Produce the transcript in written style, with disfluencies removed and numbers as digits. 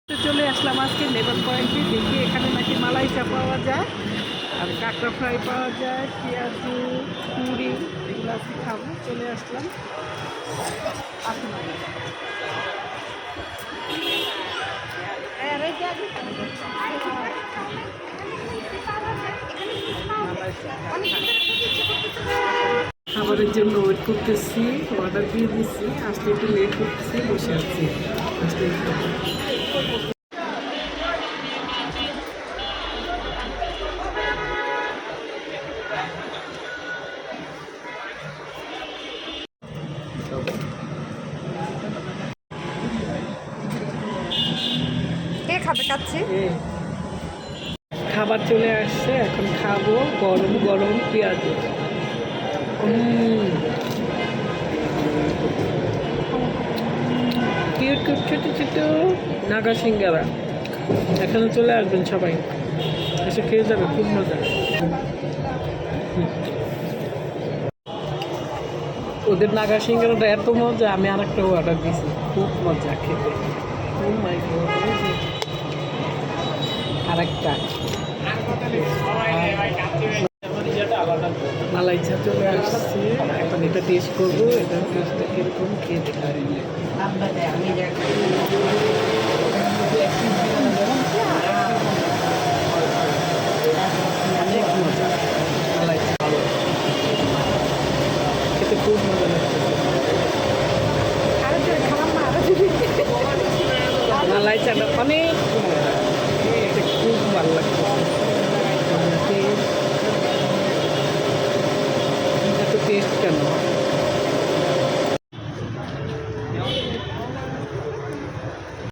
চলে আসলাম আজকে লেভেল পয়েন্টে, দেখি এখানে নাকি মালাই চা পাওয়া যায় আর কাঁকড়া ফ্রাই পাওয়া যায়, পেঁয়াজু, পুরি, এগুলো আজকে খাবো। চলে আসলাম। খাবারের জন্য ওয়েট করতেছি, অর্ডার দিয়ে দিচ্ছি, আসলে একটু লেট করতেছি, বসে আছি। আসলে কে খাবে কাচ্ছি? খাবার চলে আসছে, এখন খাবো। গরম গরম পেঁয়াজ, কিউট কিউট ছোটো ছোটো নাগা সিঙ্গারা। এখানে চলে আসবেন সবাই, এসে খেয়ে যাবে, খুব মজা। ওদের নাগা সিঙ্গারাটা এত মজা, আমি আর একটা অর্ডার দিয়েছি, খুব মজা খেতে। ও মাই গড, আরেকটা মালাই চা চলে আসছে, এখন এটা টেস্ট করবো। এটা টেস্টটা কিরকম খেয়ে দেখা অনেক মজা। মালাই চা খেতে খুব মজা লাগছে। মালাই চাটা অনেক মজা, খেতে খুব ভালো লাগছে। এত টেস্ট কেন?